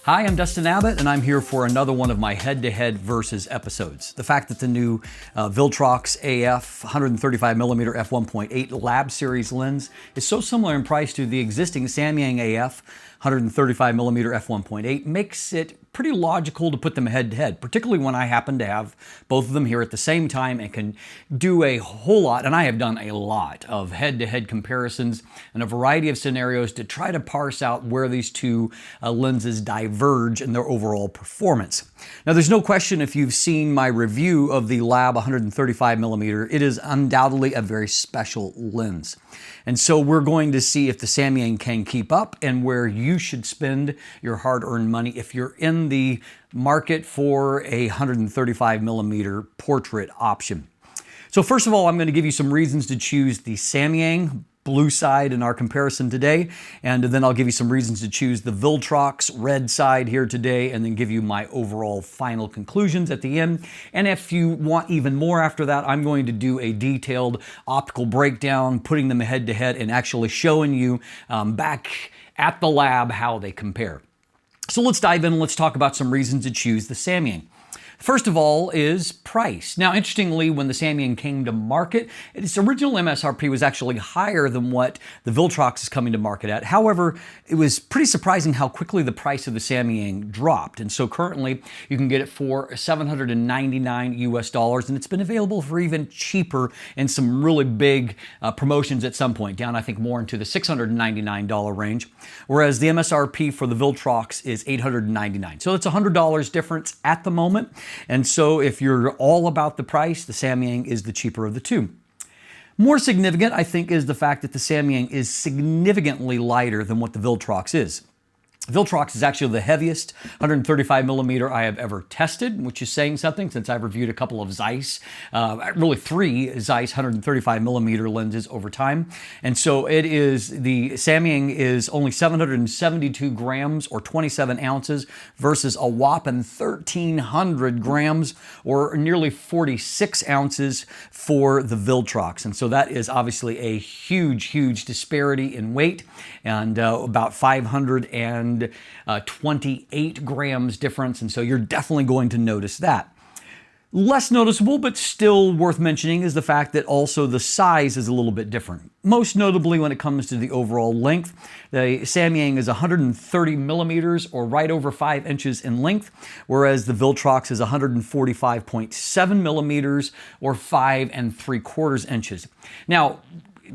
Hi, I'm Dustin Abbott, and I'm here for another one of my head-to-head versus episodes. The fact that the new Viltrox AF 135mm f1.8 Lab Series lens is so similar in price to the existing Samyang AF 135mm f1.8 makes it pretty logical to put them head-to-head, particularly when I happen to have both of them here at the same time and can do a whole lot, and I have done a lot of head-to-head comparisons in a variety of scenarios to try to parse out where these two lenses diverge in their overall performance. Now, there's no question if you've seen my review of the Lab 135mm, it is undoubtedly a very special lens. And so we're going to see if the Samyang can keep up and where you should spend your hard-earned money if you're in the market for a 135mm portrait option. So first of all, I'm going to give you some reasons to choose the Samyang blue side in our comparison today, and then I'll give you some reasons to choose the Viltrox red side here today, and then give you my overall final conclusions at the end. And if you want even more after that, I'm going to do a detailed optical breakdown, putting them head to head and actually showing you back at the lab how they compare. So let's dive in and let's talk about some reasons to choose the Samyang. First of all is price. Now, interestingly, when the Samyang came to market, its original MSRP was actually higher than what the Viltrox is coming to market at. However, it was pretty surprising how quickly the price of the Samyang dropped. And so currently you can get it for $799 US, and it's been available for even cheaper in some really big promotions at some point, down I think more into the $699 range, whereas the MSRP for the Viltrox is $899. So it's $100 difference at the moment. And so if you're all about the price, the Samyang is the cheaper of the two. More significant, I think, is the fact that the Samyang is significantly lighter than what the Viltrox is. Viltrox is actually the heaviest 135mm I have ever tested, which is saying something since I've reviewed a couple of Zeiss, really three Zeiss 135mm lenses over time. And so it is, the Samyang is only 772 grams or 27 ounces versus a whopping 1,300 grams or nearly 46 ounces for the Viltrox. And so that is obviously a huge, huge disparity in weight, and about 528 grams difference, and so you're definitely going to notice that. Less noticeable, but still worth mentioning, is the fact that also the size is a little bit different. Most notably when it comes to the overall length. The Samyang is 130 millimeters, or right over 5 inches in length, whereas the Viltrox is 145.7 millimeters, or 5 3/4 inches. Now,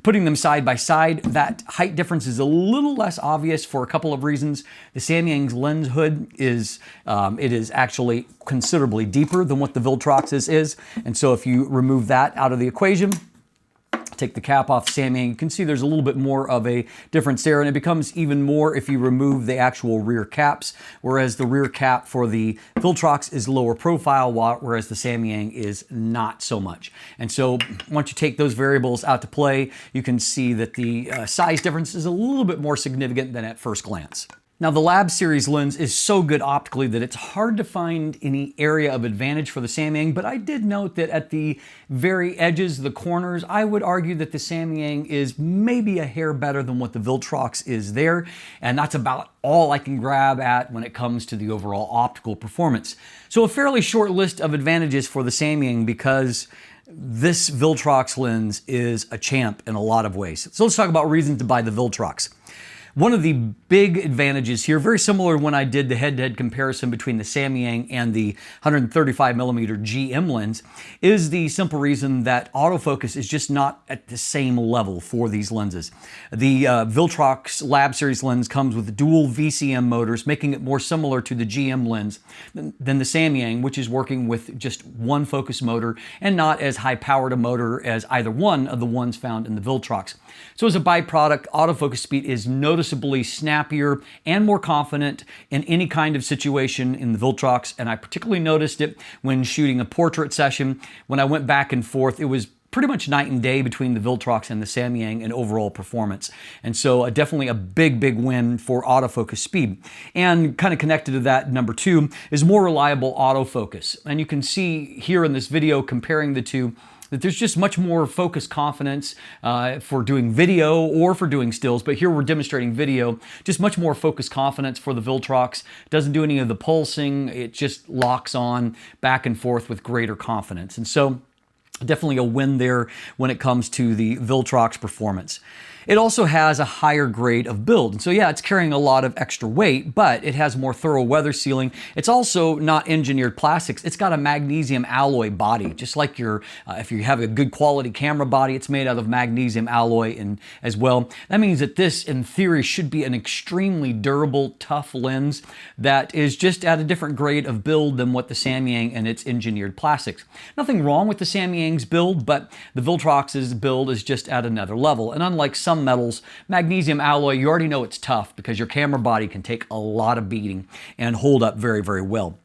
putting them side by side, that height difference is a little less obvious for a couple of reasons. The Samyang's lens hood is actually considerably deeper than what the Viltrox's is. And so if you remove that out of the equation, take the cap off Samyang, you can see there's a little bit more of a difference there, and it becomes even more if you remove the actual rear caps, whereas the rear cap for the Viltrox is lower profile, whereas the Samyang is not so much. And so once you take those variables out to play, you can see that the size difference is a little bit more significant than at first glance. Now, the Lab Series lens is so good optically that it's hard to find any area of advantage for the Samyang, but I did note that at the very edges, the corners, I would argue that the Samyang is maybe a hair better than what the Viltrox is there, and that's about all I can grab at when it comes to the overall optical performance. So a fairly short list of advantages for the Samyang, because this Viltrox lens is a champ in a lot of ways. So let's talk about reasons to buy the Viltrox. One of the big advantages here, very similar when I did the head-to-head comparison between the Samyang and the 135mm GM lens, is the simple reason that autofocus is just not at the same level for these lenses. The Viltrox Lab Series lens comes with dual VCM motors, making it more similar to the GM lens than the Samyang, which is working with just one focus motor and not as high-powered a motor as either one of the ones found in the Viltrox. So as a byproduct, autofocus speed is noticeably snappier and more confident in any kind of situation in the Viltrox, and I particularly noticed it when shooting a portrait session. When I went back and forth, it was pretty much night and day between the Viltrox and the Samyang in overall performance. And so definitely a big, big win for autofocus speed. And kind of connected to that, number two, is more reliable autofocus. And you can see here in this video comparing the two, that there's just much more focus confidence for doing video or for doing stills, but here we're demonstrating video, just much more focus confidence for the Viltrox. Doesn't do any of the pulsing, it just locks on back and forth with greater confidence. And so definitely a win there when it comes to the Viltrox performance. It also has a higher grade of build. And so yeah, it's carrying a lot of extra weight, but it has more thorough weather sealing. It's also not engineered plastics. It's got a magnesium alloy body, just like your, if you have a good quality camera body, it's made out of magnesium alloy as well. That means that this, in theory, should be an extremely durable, tough lens that is just at a different grade of build than what the Samyang and its engineered plastics. Nothing wrong with the Samyang's build, but the Viltrox's build is just at another level. And unlike some metals, magnesium alloy, you already know it's tough because your camera body can take a lot of beating and hold up very, very well.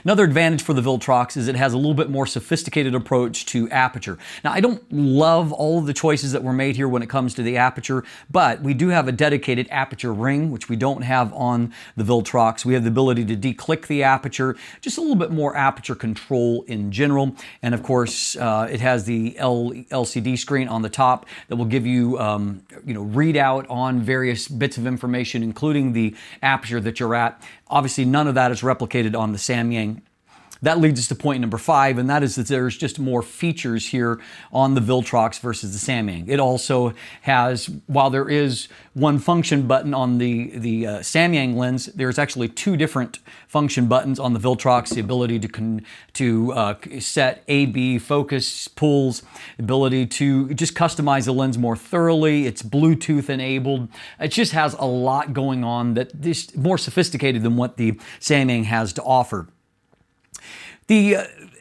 Another advantage for the Viltrox is it has a little bit more sophisticated approach to aperture. Now, I don't love all of the choices that were made here when it comes to the aperture, but we do have a dedicated aperture ring, which we don't have on the Viltrox. We have the ability to declick the aperture, just a little bit more aperture control in general. And of course, it has the LCD screen on the top that will give you, readout on various bits of information, including the aperture that you're at. Obviously, none of that is replicated on the Samyang. That leads us to point number 5, and that is that there's just more features here on the Viltrox versus the Samyang. It also has, while there is one function button on the Samyang lens, there's actually 2 different function buttons on the Viltrox. The ability to set A/B focus pulls, ability to just customize the lens more thoroughly. It's Bluetooth enabled. It just has a lot going on that is more sophisticated than what the Samyang has to offer. The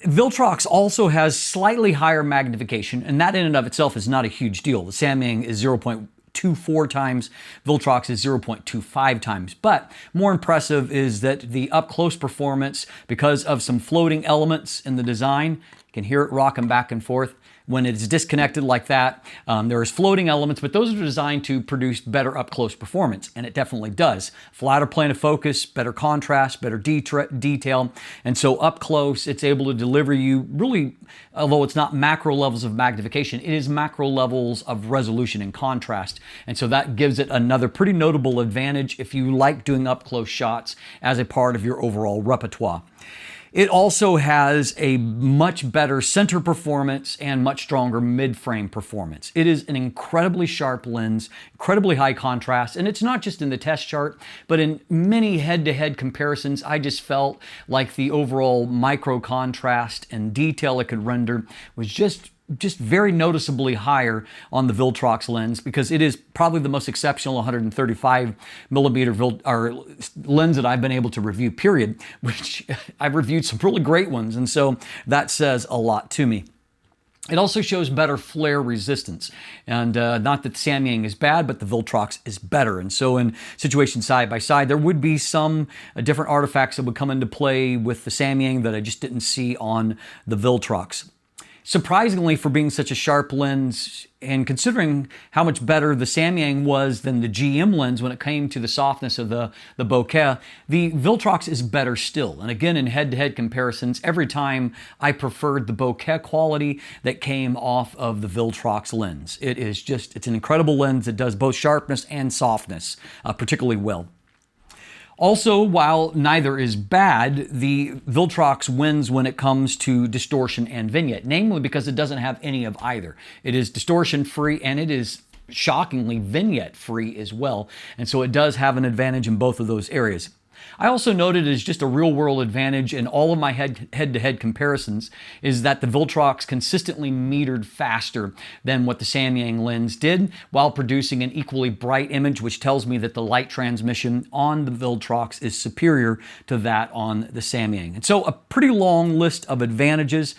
Viltrox also has slightly higher magnification, and that in and of itself is not a huge deal. The Samyang is 0.24 times, Viltrox is 0.25 times. But more impressive is that the up-close performance, because of some floating elements in the design, you can hear it rocking back and forth. When it's disconnected like that, there's floating elements, but those are designed to produce better up-close performance, and it definitely does. Flatter plane of focus, better contrast, better detail, and so up close, it's able to deliver you really, although it's not macro levels of magnification, it is macro levels of resolution and contrast, and so that gives it another pretty notable advantage if you like doing up-close shots as a part of your overall repertoire. It also has a much better center performance and much stronger mid-frame performance. It is an incredibly sharp lens, incredibly high contrast, and it's not just in the test chart, but in many head-to-head comparisons, I just felt like the overall micro contrast and detail it could render was just very noticeably higher on the Viltrox lens, because it is probably the most exceptional 135 millimeter lens that I've been able to review, period, which I've reviewed some really great ones, and so that says a lot to me. It also shows better flare resistance, and not that the Samyang is bad, but the Viltrox is better. And so in situations side by side, there would be some different artifacts that would come into play with the Samyang that I just didn't see on the Viltrox. Surprisingly, for being such a sharp lens, and considering how much better the Samyang was than the GM lens when it came to the softness of the Bokeh, the Viltrox is better still. And again, in head-to-head comparisons, every time I preferred the Bokeh quality that came off of the Viltrox lens. It's an incredible lens that does both sharpness and softness particularly well. Also, while neither is bad, the Viltrox wins when it comes to distortion and vignette, namely because it doesn't have any of either. It is distortion-free and it is shockingly vignette-free as well, and so it does have an advantage in both of those areas. I also noted as just a real-world advantage in all of my head-to-head comparisons is that the Viltrox consistently metered faster than what the Samyang lens did while producing an equally bright image, which tells me that the light transmission on the Viltrox is superior to that on the Samyang. And so a pretty long list of advantages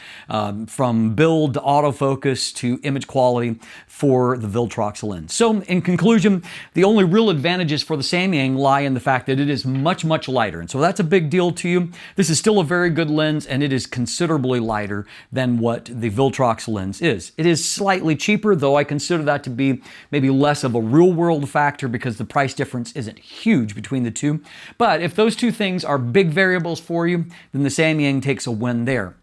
from build to autofocus to image quality for the Viltrox lens. So in conclusion, the only real advantages for the Samyang lie in the fact that it is much lighter. And so that's a big deal to you. This is still a very good lens, and it is considerably lighter than what the Viltrox lens is. It is slightly cheaper, though I consider that to be maybe less of a real-world factor because the price difference isn't huge between the two. But if those two things are big variables for you, then the Samyang takes a win there.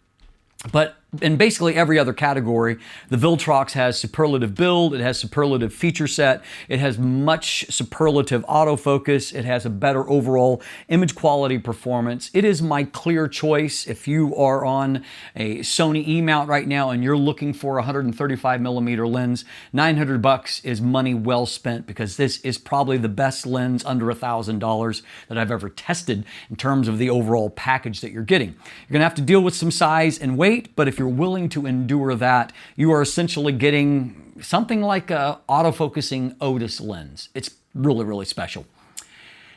But in basically every other category, the Viltrox has superlative build, it has superlative feature set, it has much superlative autofocus, it has a better overall image quality performance. It is my clear choice. If you are on a Sony E-mount right now and you're looking for a 135mm lens, $900 is money well spent, because this is probably the best lens under $1,000 that I've ever tested in terms of the overall package that you're getting. You're gonna have to deal with some size and weight, but if you're willing to endure that, you are essentially getting something like a autofocusing Otis lens. It's really, really special.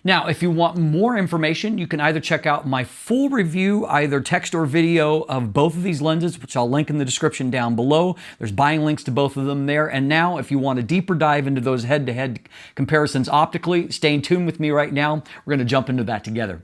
Now, if you want more information, you can either check out my full review, either text or video, of both of these lenses, which I'll link in the description down below. There's buying links to both of them there. And now, if you want a deeper dive into those head-to-head comparisons optically, stay in tune with me right now. We're going to jump into that together.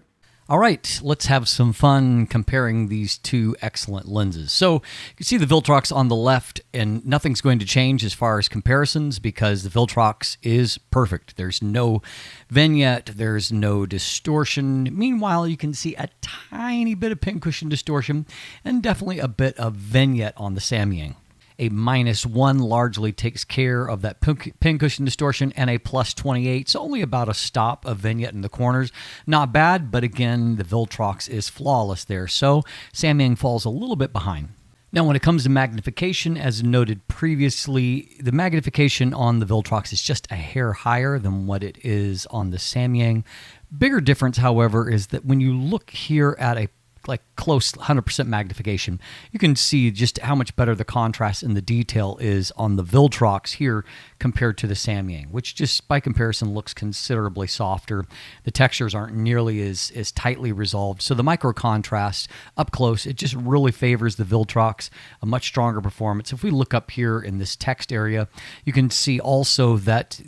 All right, let's have some fun comparing these two excellent lenses. So you can see the Viltrox on the left, and nothing's going to change as far as comparisons, because the Viltrox is perfect. There's no vignette, there's no distortion. Meanwhile, you can see a tiny bit of pincushion distortion and definitely a bit of vignette on the Samyang. A -1 largely takes care of that pincushion distortion, and a +28, so only about a stop of vignette in the corners. Not bad, but again, the Viltrox is flawless there, so Samyang falls a little bit behind. Now, when it comes to magnification, as noted previously, the magnification on the Viltrox is just a hair higher than what it is on the Samyang. Bigger difference, however, is that when you look here at a close 100% magnification, you can see just how much better the contrast and the detail is on the Viltrox here compared to the Samyang, which just by comparison looks considerably softer. The textures aren't nearly as tightly resolved. So the micro contrast up close, it just really favors the Viltrox, a much stronger performance. If we look up here in this text area, you can see also that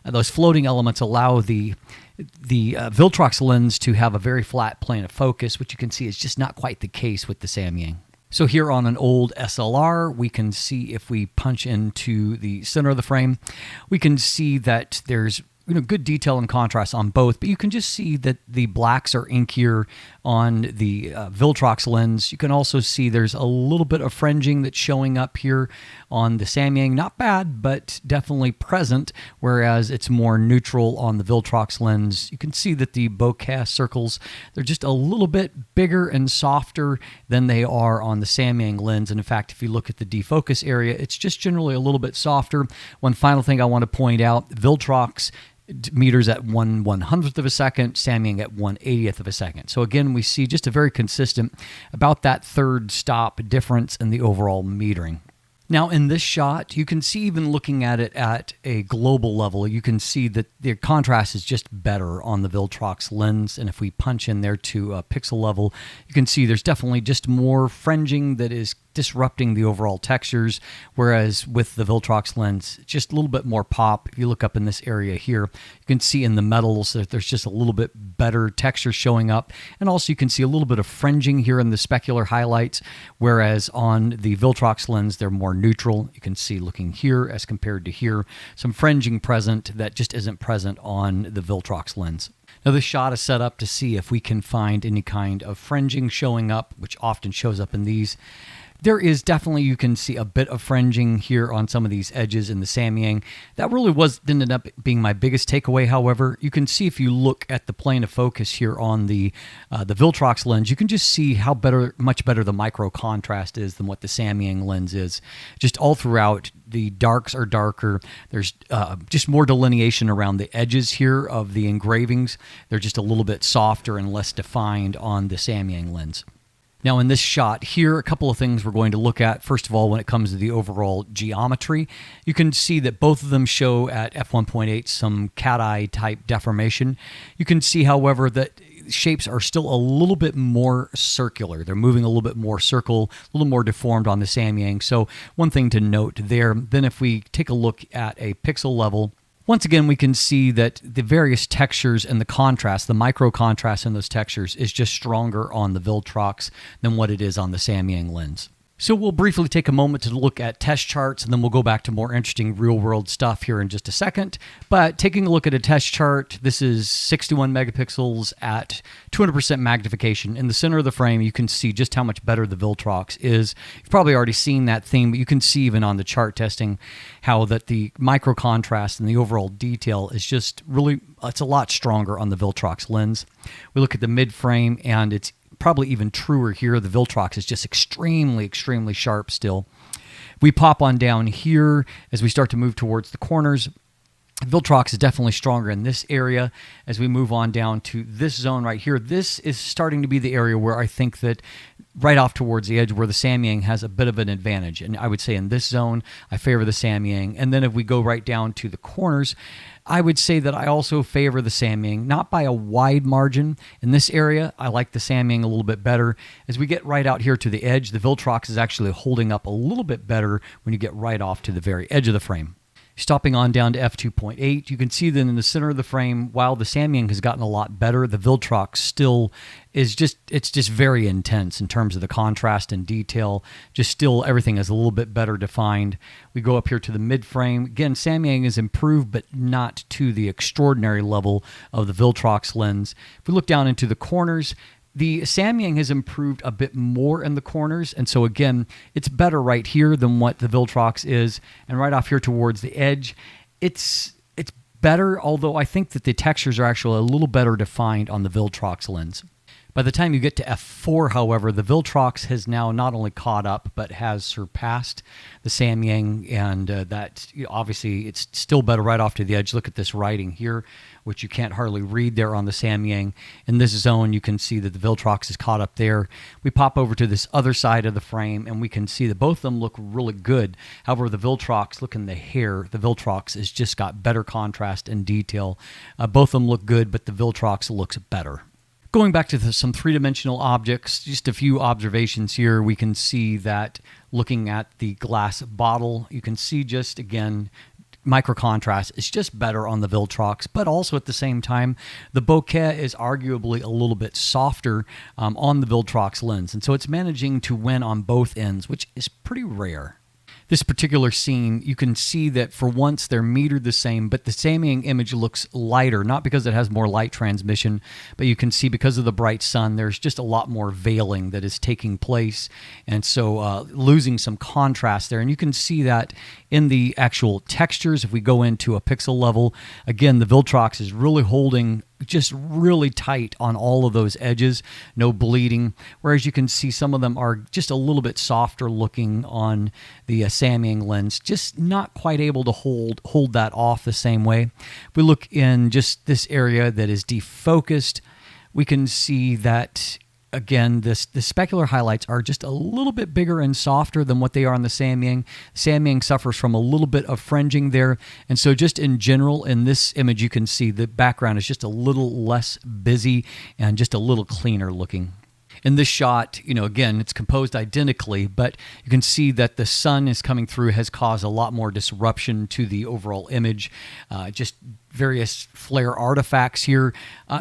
those floating elements allow the Viltrox lens to have a very flat plane of focus, which you can see is just not quite the case with the Samyang. So here on an old SLR, we can see, if we punch into the center of the frame, we can see that there's good detail and contrast on both, but you can just see that the blacks are inkier on the Viltrox lens. You can also see there's a little bit of fringing that's showing up here on the Samyang. Not bad, but definitely present, whereas it's more neutral on the Viltrox lens. You can see that the bokeh circles, they're just a little bit bigger and softer than they are on the Samyang lens. And in fact, if you look at the defocus area, it's just generally a little bit softer. One final thing I want to point out, Viltrox meters at 1/100th of a second, Samyang at 1/80th of a second. So again, we see just a very consistent, about that third stop difference in the overall metering. Now in this shot, you can see, even looking at it at a global level, you can see that the contrast is just better on the Viltrox lens. And if we punch in there to a pixel level, you can see there's definitely just more fringing that is disrupting the overall textures, whereas with the Viltrox lens, just a little bit more pop. If you look up in this area here, you can see in the metals that there's just a little bit better texture showing up, and also you can see a little bit of fringing here in the specular highlights, whereas on the Viltrox lens, they're more neutral. You can see, looking here as compared to here, some fringing present that just isn't present on the Viltrox lens. Now this shot is set up to see if we can find any kind of fringing showing up, which often shows up in these. There is definitely, you can see a bit of fringing here on some of these edges in the Samyang. That really didn't end up being my biggest takeaway. However, you can see, if you look at the plane of focus here on the Viltrox lens, you can just see how much better the micro contrast is than what the Samyang lens is. Just all throughout, the darks are darker. There's just more delineation around the edges here of the engravings. They're just a little bit softer and less defined on the Samyang lens. Now in this shot here, a couple of things we're going to look at. First of all, when it comes to the overall geometry, you can see that both of them show at f1.8 some cat-eye type deformation. You can see, however, that shapes are still a little bit more circular. They're moving a little bit more circle, a little more deformed on the Samyang. So one thing to note there. Then if we take a look at a pixel level, once again, we can see that the various textures and the contrast, the micro contrast in those textures, is just stronger on the Viltrox than what it is on the Samyang lens. So we'll briefly take a moment to look at test charts, and then we'll go back to more interesting real-world stuff here in just a second. But taking a look at a test chart, this is 61 megapixels at 200% magnification. In the center of the frame, you can see just how much better the Viltrox is. You've probably already seen that theme, but you can see even on the chart testing how that the micro contrast and the overall detail is just really, it's a lot stronger on the Viltrox lens. We look at the mid-frame, and it's probably even truer here. The Viltrox is just extremely sharp still. We pop on down here as we start to move towards the corners. Viltrox is definitely stronger in this area. As we move on down to this zone right here, this is starting to be the area where I think that right off towards the edge where the Samyang has a bit of an advantage. And I would say in this zone, I favor the Samyang. And then if we go right down to the corners, I would say that I also favor the Samyang, not by a wide margin. In this area, I like the Samyang a little bit better. As we get right out here to the edge, the Viltrox is actually holding up a little bit better when you get right off to the very edge of the frame. Stopping on down to f2.8, you can see that in the center of the frame, while the Samyang has gotten a lot better, the Viltrox still is it's just very intense in terms of the contrast and detail. Just still everything is a little bit better defined. We go up here to the mid frame. Again, Samyang is improved, but not to the extraordinary level of the Viltrox lens. If we look down into the corners, the Samyang has improved a bit more in the corners, and so again, it's better right here than what the Viltrox is, and right off here towards the edge, it's better, although I think that the textures are actually a little better defined on the Viltrox lens. By the time you get to f4, however, the Viltrox has now not only caught up, but has surpassed the Samyang, and that obviously it's still better right off to the edge. Look at this writing here, which you can't hardly read there on the Samyang. In this zone, you can see that the Viltrox is caught up there. We pop over to this other side of the frame, and we can see that both of them look really good. However, the Viltrox, look in the hair, the Viltrox has just got better contrast and detail. Both of them look good, but the Viltrox looks better. Going back to some three-dimensional objects, just a few observations here. We can see that looking at the glass bottle, you can see just, again, micro contrast is just better on the Viltrox, but also at the same time, the Bokeh is arguably a little bit softer on the Viltrox lens. And so it's managing to win on both ends, which is pretty rare. This particular scene, you can see that for once they're metered the same, but the Samyang image looks lighter, not because it has more light transmission, but you can see because of the bright sun, there's just a lot more veiling that is taking place, and so losing some contrast there. And you can see that in the actual textures. If we go into a pixel level, again, the Viltrox is really holding just really tight on all of those edges, no bleeding, whereas you can see some of them are just a little bit softer looking on the Samyang lens, just not quite able to hold that off the same way. If we look in just this area that is defocused, we can see that again, the specular highlights are just a little bit bigger and softer than what they are on the Samyang. Samyang suffers from a little bit of fringing there. And so just in general, in this image, you can see the background is just a little less busy and just a little cleaner looking. In this shot, again, it's composed identically, but you can see that the sun is coming through has caused a lot more disruption to the overall image. Just various flare artifacts here.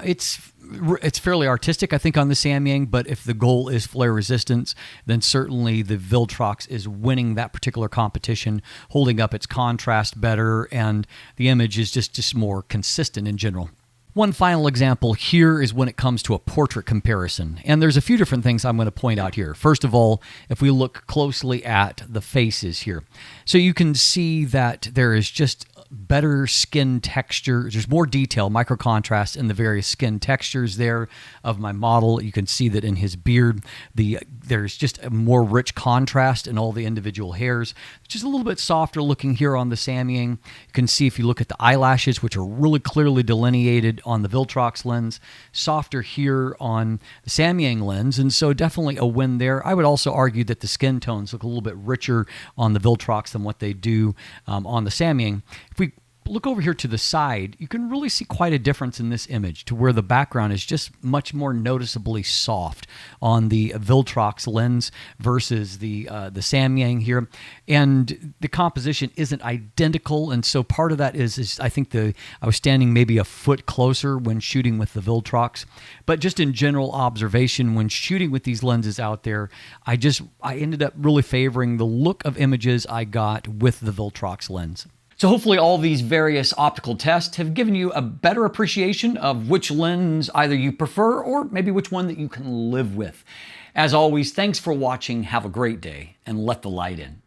It's fairly artistic, I think, on the Samyang, but if the goal is flare resistance, then certainly the Viltrox is winning that particular competition, holding up its contrast better, and the image is just more consistent in general. One final example here is when it comes to a portrait comparison. And there's a few different things I'm going to point out here. First of all, if we look closely at the faces here. So you can see that there is just better skin texture. There's more detail, micro contrast in the various skin textures there of my model. You can see that in his beard, there's just a more rich contrast in all the individual hairs. Just a little bit softer looking here on the Samyang. You can see if you look at the eyelashes, which are really clearly delineated on the Viltrox lens, softer here on the Samyang lens, and so definitely a win there. I would also argue that the skin tones look a little bit richer on the Viltrox than what they do on the Samyang. If we But look over here to the side, you can really see quite a difference in this image to where the background is just much more noticeably soft on the Viltrox lens versus the Samyang here. And the composition isn't identical, and so part of that is I think I was standing maybe a foot closer when shooting with the Viltrox. But just in general observation, when shooting with these lenses out there, I ended up really favoring the look of images I got with the Viltrox lens. So hopefully all these various optical tests have given you a better appreciation of which lens either you prefer or maybe which one that you can live with. As always, thanks for watching, have a great day, and let the light in.